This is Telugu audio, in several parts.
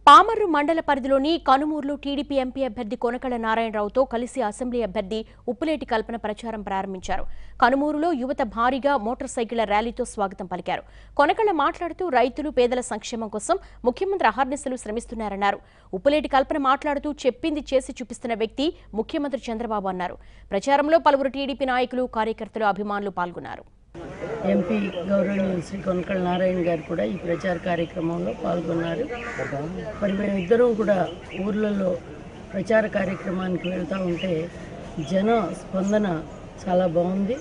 పామర్రు మండల పరిధిలోని కనుమూరులో టీడీపీ ఎంపీ అభ్యర్థి కొనకళ్ళ నారాయణరావుతో కలిసి అసెంబ్లీ అభ్యర్థి ఉప్పులేటి కల్పన ప్రచారం ప్రారంభించారు. కనుమూరులో యువత భారీగా మోటార్ సైకిళ్ల ర్యాలీతో స్వాగతం పలికారు. కొనకళ్ళ మాట్లాడుతూ రైతులు పేదల సంక్షేమం కోసం ముఖ్యమంత్రి అహర్నిశలు శ్రమిస్తున్నారన్నారు. ఉప్పులేటి కల్పన మాట్లాడుతూ చెప్పింది చేసి చూపిస్తున్న వ్యక్తి ముఖ్యమంత్రి చంద్రబాబు అన్నారు. ప్రచారంలో పలువురు టీడీపీ నాయకులు, కార్యకర్తలు, అభిమానులు పాల్గొన్నారు. ఎంపీ గౌరవనీయులు శ్రీ కొనకళ్ళ నారాయణ గారు కూడా ఈ ప్రచార కార్యక్రమంలో పాల్గొన్నారు. మరి మేమిద్దరం కూడా ఊర్లలో ప్రచార కార్యక్రమానికి వెళ్తూ ఉంటే జన స్పందన చాలా బాగుంది.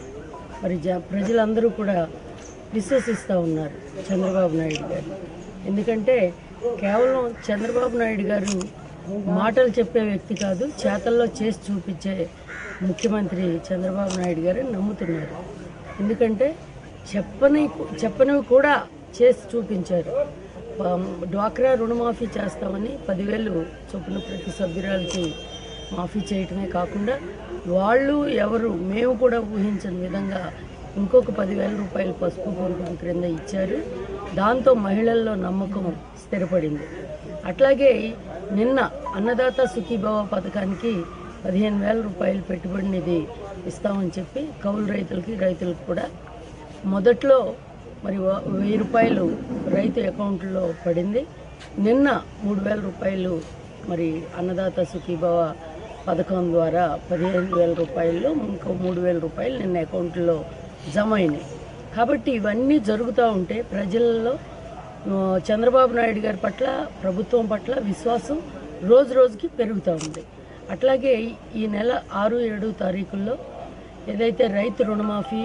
మరి ప్రజలందరూ కూడా విశ్వసిస్తూ ఉన్నారు చంద్రబాబు నాయుడు గారు. ఎందుకంటే కేవలం చంద్రబాబు నాయుడు గారు మాటలు చెప్పే వ్యక్తి కాదు, చేతల్లో చేసి చూపించే ముఖ్యమంత్రి చంద్రబాబు నాయుడు గారు నమ్ముతున్నారు. ఎందుకంటే చెప్పనివి కూడా చేసి చూపించారు. డ్వాక్రా రుణమాఫీ చేస్తామని 10,000 చొప్పున ప్రతి సభ్యురాలకి మాఫీ చేయటమే కాకుండా వాళ్ళు ఎవరు మేము కూడా ఊహించని విధంగా ఇంకొక 10,000 రూపాయలు పసుపు కుంకుమ క్రింద ఇచ్చారు. దాంతో మహిళల్లో నమ్మకం స్థిరపడింది. అట్లాగే నిన్న అన్నదాత సుఖీభవ పథకానికి 15,000 రూపాయలు పెట్టుబడి నిధి ఇస్తామని చెప్పి కౌలు రైతులకు కూడా మొదట్లో మరి 1,000 రూపాయలు రైతు అకౌంట్లో పడింది. నిన్న 3,000 రూపాయలు మరి అన్నదాత సుఖీభవ పథకం ద్వారా 15,000 రూపాయలు, ఇంకో 3,000 రూపాయలు నిన్న అకౌంట్లో జమ అయినాయి. కాబట్టి ఇవన్నీ జరుగుతూ ఉంటే ప్రజల్లో చంద్రబాబు నాయుడు గారి పట్ల, ప్రభుత్వం పట్ల విశ్వాసం రోజు రోజుకి పెరుగుతూ ఉంది. అట్లాగే ఈ నెల 6, 7 తారీఖుల్లో ఏదైతే రైతు రుణమాఫీ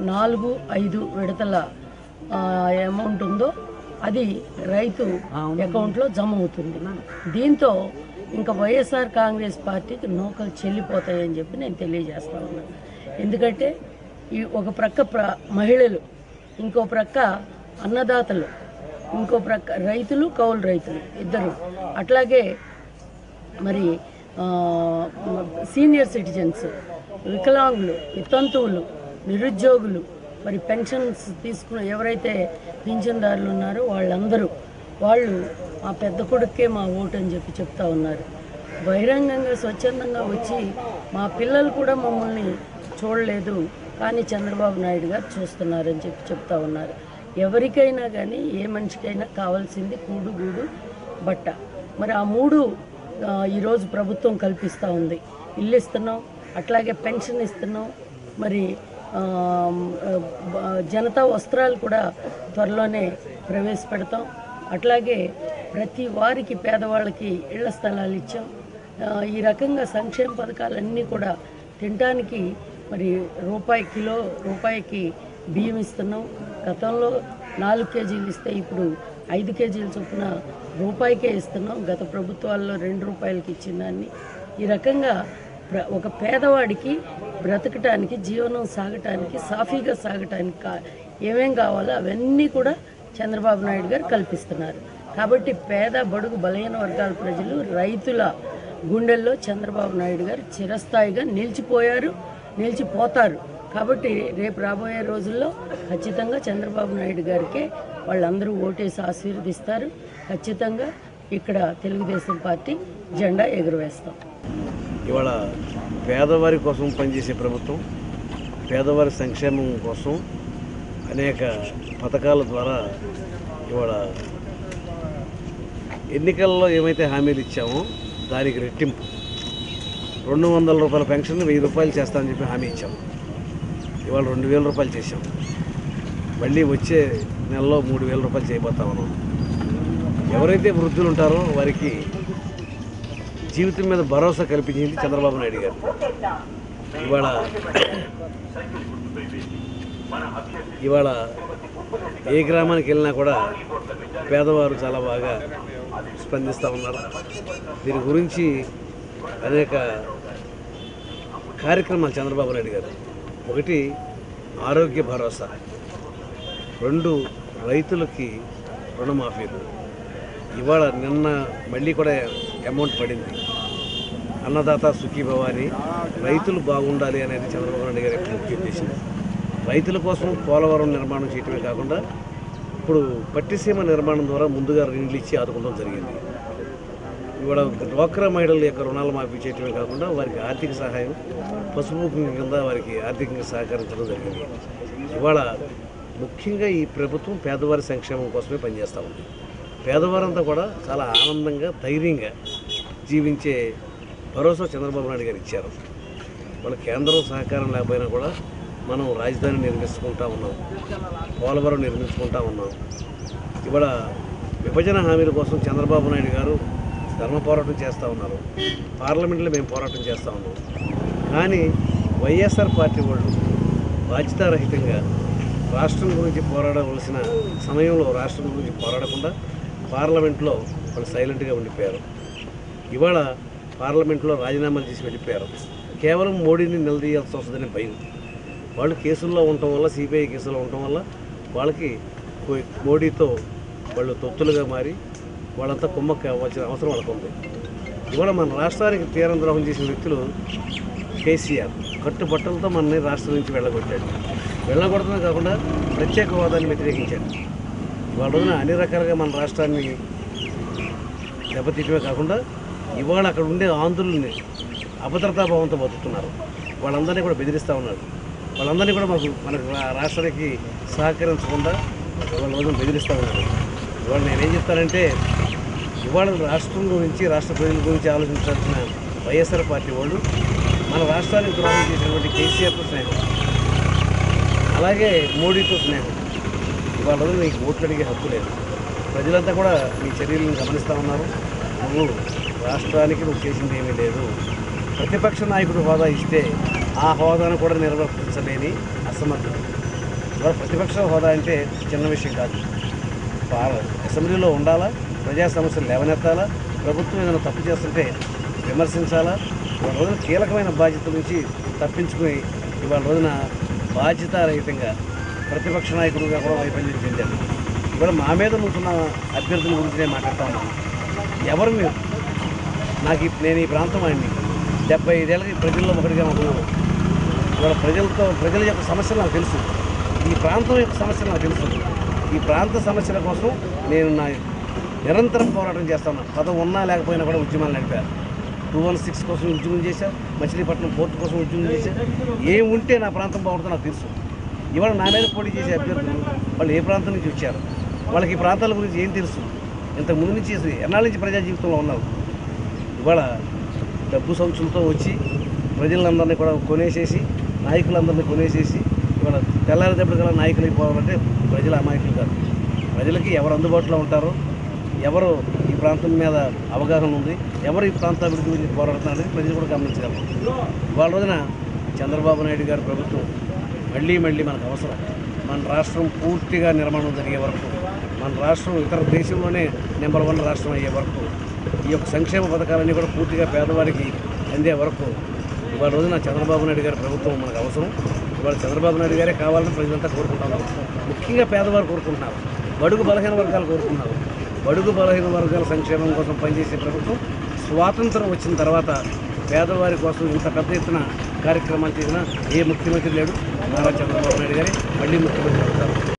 4, 5 విడతల అమౌంట్ ఉందో అది రైతు అకౌంట్లో జమ అవుతుంది. దీంతో ఇంకా వైఎస్ఆర్ కాంగ్రెస్ పార్టీకి నూకలు చెల్లిపోతాయని చెప్పి నేను తెలియజేస్తా ఉన్నాను. ఎందుకంటే ఈ ఒక ప్రక్క మహిళలు, ఇంకో ప్రక్క అన్నదాతలు, ఇంకో ప్రక్క రైతులు, కౌలు రైతులు ఇద్దరు, అట్లాగే మరి సీనియర్ సిటిజన్స్, వికలాంగులు, వితంతువులు, నిరుద్యోగులు, మరి పెన్షన్స్ తీసుకున్న ఎవరైతే పింఛన్దారులు ఉన్నారో వాళ్ళు మా పెద్ద కొడుకే మా ఓటు అని చెప్పి చెప్తా ఉన్నారు. బహిరంగంగా స్వచ్ఛందంగా వచ్చి మా పిల్లలు కూడా మమ్మల్ని చూడలేదు కానీ చంద్రబాబు నాయుడు గారు చూస్తున్నారని చెప్పి చెప్తా ఉన్నారు. ఎవరికైనా కానీ ఏ మనిషికైనా కావాల్సింది కూడు, గూడు, బట్ట. మరి ఆ 3 ఈరోజు ప్రభుత్వం కల్పిస్తూ ఉంది. ఇల్లు ఇస్తున్నాం, అట్లాగే పెన్షన్ ఇస్తున్నాం, మరి జనతా వస్త్రాలు కూడా త్వరలోనే ప్రవేశపెడతాం. అట్లాగే ప్రతి వారికి, పేదవాళ్ళకి ఇళ్ల స్థలాలు ఇచ్చాం. ఈ రకంగా సంక్షేమ పథకాలన్నీ కూడా తినడానికి మరి రూపాయికి బియ్యం ఇస్తున్నాం. గతంలో 4 కేజీలు ఇస్తే ఇప్పుడు 5 కేజీల చొప్పున రూపాయికే ఇస్తున్నాం. గత ప్రభుత్వాల్లో 2 రూపాయలకి ఇచ్చిన దాన్ని ఈ రకంగా ఒక పేదవాడికి బ్రతకటానికి, జీవనం సాగటానికి, సాఫీగా సాగటానికి ఏమేం కావాలో అవన్నీ కూడా చంద్రబాబు నాయుడు గారు కల్పిస్తున్నారు. కాబట్టి పేద, బడుగు, బలహీన వర్గాల ప్రజలు, రైతుల గుండెల్లో చంద్రబాబు నాయుడు గారు చిరస్థాయిగా నిలిచిపోతారు. కాబట్టి రేపు రాబోయే రోజుల్లో ఖచ్చితంగా చంద్రబాబు నాయుడు గారికే వాళ్ళందరూ ఓటేసి ఆశీర్వదిస్తారు. ఖచ్చితంగా ఇక్కడ తెలుగుదేశం పార్టీ జెండా ఎగురవేస్తాం. ఇవాళ పేదవారి కోసం పనిచేసే ప్రభుత్వం, పేదవారి సంక్షేమం కోసం అనేక పథకాల ద్వారా ఇవాళ ఎన్నికల్లో ఏమైతే హామీలు ఇచ్చామో దానికి రెట్టింపు 200 రూపాయల పెన్షన్ 1,000 రూపాయలు చేస్తామని చెప్పి హామీ ఇచ్చాము. ఇవాళ 2,000 రూపాయలు చేసాం. మళ్ళీ వచ్చే నెలలో 3,000 రూపాయలు చేయబోతా ఉన్నాం. ఎవరైతే వృద్ధులు ఉంటారో వారికి జీవితం మీద భరోసా కల్పించింది చంద్రబాబు నాయుడు గారు. ఇవాళ ఏ గ్రామానికి వెళ్ళినా కూడా పేదవారు చాలా బాగా స్పందిస్తూ ఉన్నారు. దీని గురించి అనేక కార్యక్రమాలు చంద్రబాబు నాయుడు గారు, 1 ఆరోగ్య భరోసా, 2 రైతులకి రుణమాఫీలు, ఇవాళ నిన్న మళ్ళీ కూడా అమౌంట్ పడింది. అన్నదాత సుఖీభవ అని రైతులు బాగుండాలి అనేది చంద్రబాబు నాయుడు గారి ముఖ్య ఉద్దేశం. రైతుల కోసం పోలవరం నిర్మాణం చేయటమే కాకుండా ఇప్పుడు పట్టిసీమ నిర్మాణం ద్వారా ముందుగా నీళ్ళు ఇచ్చి ఆదుకోవడం జరిగింది. ఇవాళ డ్వాక్రా మహిళల యొక్క రుణాలు మాఫీ చేయటమే కాకుండా వారికి ఆర్థిక సహాయం పసుపు కుంకుమ కింద వారికి ఆర్థికంగా సహకరించడం జరిగింది. ఇవాళ ముఖ్యంగా ఈ ప్రభుత్వం పేదవారి సంక్షేమం కోసమే పనిచేస్తూ ఉంది. పేదవారంతా కూడా చాలా ఆనందంగా ధైర్యంగా జీవించే భరోసా చంద్రబాబు నాయుడు గారు ఇచ్చారు. వాళ్ళ కేంద్రం సహకారం లేకపోయినా కూడా మనం రాజధాని నిర్మించుకుంటా ఉన్నాం, పోలవరం నిర్మించుకుంటా ఉన్నాం. ఇవాళ విభజన హామీల కోసం చంద్రబాబు నాయుడు గారు ధర్మ పోరాటం చేస్తూ ఉన్నారు, పార్లమెంట్లో మేము పోరాటం చేస్తూ ఉన్నాం. కానీ వైఎస్ఆర్ పార్టీ వాళ్ళు బాధ్యతారహితంగా రాష్ట్రం గురించి పోరాడవలసిన సమయంలో రాష్ట్రం గురించి పోరాడకుండా పార్లమెంట్లో వాళ్ళు సైలెంట్గా ఉండిపోయారు. ఇవాళ పార్లమెంట్లో రాజీనామాలు చేసి వెళ్ళిపోయారు. కేవలం మోడీని నిలదీయాల్సి వస్తుందనే భయం. వాళ్ళు కేసుల్లో ఉండటం వల్ల, సిబిఐ కేసులో ఉండటం వల్ల వాళ్ళకి మోడీతో వాళ్ళు తొత్తులుగా మారి వాళ్ళంతా కుమ్మక్క అవ్వాల్సిన అవసరం వాళ్ళకు ఉంది. ఇవాళ మన రాష్ట్రానికి తీరం ద్రోహం చేసిన వ్యక్తులు కేసీఆర్ కట్టుబట్టలతో మనని రాష్ట్రం నుంచి వెళ్ళగొట్టాడు. వెళ్ళగొట్టడమే కాకుండా ప్రత్యేక హోదాన్ని వ్యతిరేకించాడు. ఇవాళ రోజున అన్ని రకాలుగా మన రాష్ట్రాన్ని దెబ్బతీయటమే కాకుండా ఇవాళ అక్కడ ఉండే ఆంధ్రుల్ని అభద్రతాభావంతో బతుకుతున్నారు. వాళ్ళందరినీ కూడా బెదిరిస్తూ ఉన్నారు. వాళ్ళందరినీ కూడా మనకు రాష్ట్రానికి సహకరించకుండా వాళ్ళ రోజున బెదిరిస్తూ ఉన్నారు. ఇవాళ నేనేం చెప్తానంటే, ఇవాళ రాష్ట్రం గురించి, రాష్ట్ర ప్రజల గురించి ఆలోచించాల్సిన వైఎస్ఆర్ పార్టీ వాళ్ళు మన రాష్ట్రానికి ద్రోహం చేసినటువంటి కేసీఆర్తో స్నేహం, అలాగే మోడీతో స్నేహం. ఇవాళ రోజున నీకు ఓట్లు అడిగే హక్కు లేదు. ప్రజలంతా కూడా నీ చర్యలను గమనిస్తూ ఉన్నారు. నువ్వు రాష్ట్రానికి నువ్వు చేసింది ఏమీ లేదు. ప్రతిపక్ష నాయకుడు హోదా ఇస్తే ఆ హోదాను కూడా నిర్వర్తించలేని అసమర్థుడు. ఇవాళ ప్రతిపక్ష హోదా అంటే చిన్న విషయం కాదు. అసెంబ్లీలో ఉండాలా, ప్రజా సమస్యలు లేవనెత్తాలా, ప్రభుత్వం ఏదైనా తప్పు చేస్తుంటే విమర్శించాలా. ఇవాళ రోజున కీలకమైన బాధ్యత నుంచి తప్పించుకుని ఇవాళ రోజున బాధ్యతారహితంగా ప్రతిపక్ష నాయకుడిగా కూడా వైఫల్యం చెందారు. ఇవాళ మా మీద ఉంటున్న అభ్యర్థుల గురించి నేను మాట్లాడుతూ ఉన్నాను. ఎవరు మీరు? నేను ఈ ప్రాంతం వాడిని 75 ఏళ్ళకి ప్రజల్లో ఒకటిగా ఉంటున్నాను. ఇవాళ ప్రజల యొక్క సమస్యలు నాకు తెలుసు, ఈ ప్రాంతం యొక్క సమస్యలు నాకు తెలుసు. ఈ ప్రాంత సమస్యల కోసం నేను నిరంతరం పోరాటం చేస్తాను. పదవి ఉన్నా లేకపోయినా కూడా ఉద్యమాలు నడిపారు. 216 కోసం ఉద్యమం చేశారు, మచిలీపట్నం పోర్టు కోసం ఉద్యమం చేశారు. ఏం ఉంటే నా ప్రాంతం బాగుంటుందో నాకు తెలుసు. ఇవాళ నా మీద పోటీ చేసే అభ్యర్థులు వాళ్ళు ఏ ప్రాంతం నుంచి వచ్చారు, వాళ్ళకి ఈ ప్రాంతాల గురించి ఏం తెలుసు, ఇంతకు ముందు నుంచి ఎన్నాళ్ళ నుంచి ప్రజా జీవితంలో ఉన్నారు. ఇవాళ డబ్బు సంచులతో వచ్చి ప్రజలందరినీ కూడా కొనేసేసి, నాయకులందరినీ కొనేసేసి ఇవాళ తెల్లారిదెప్పటికల్లా నాయకులు అయిపోవాలంటే ప్రజల అమాయకులు కాదు. ప్రజలకి ఎవరు అందుబాటులో ఉంటారో, ఎవరు ఈ ప్రాంతం మీద అవగాహన ఉంది, ఎవరు ఈ ప్రాంత అభివృద్ధి గురించి పోరాడుతున్నారని ప్రజలు కూడా గమనించగలరు. ఇవాళ రోజున చంద్రబాబు నాయుడు గారి ప్రభుత్వం మళ్ళీ మనకు అవసరం. మన రాష్ట్రం పూర్తిగా నిర్మాణం జరిగే వరకు, మన రాష్ట్రం ఇతర దేశంలోనే నెంబర్ 1 రాష్ట్రం అయ్యే వరకు, ఈ యొక్క సంక్షేమ పథకాలన్నీ కూడా పూర్తిగా పేదవారికి అందే వరకు ఇవాళ రోజున చంద్రబాబు నాయుడు గారి ప్రభుత్వం మనకు అవసరం. ఇవాళ చంద్రబాబు నాయుడు గారే కావాలని ప్రజలంతా కోరుకుంటున్నారు. ముఖ్యంగా పేదవారు కోరుకుంటున్నారు, బడుగు బలహీన వర్గాలు కోరుకుంటున్నారు. బడుగు బలహీన వర్గాల సంక్షేమం కోసం పనిచేసే ప్రభుత్వం స్వాతంత్రం వచ్చిన తర్వాత పేదవారి కోసం ఇంత పెద్ద ఎత్తున కార్యక్రమాలు చేసిన ఏ ముఖ్యమంత్రి లేడు. నారా చంద్రబాబు నాయుడు గారే మళ్ళీ ముఖ్యమంత్రి.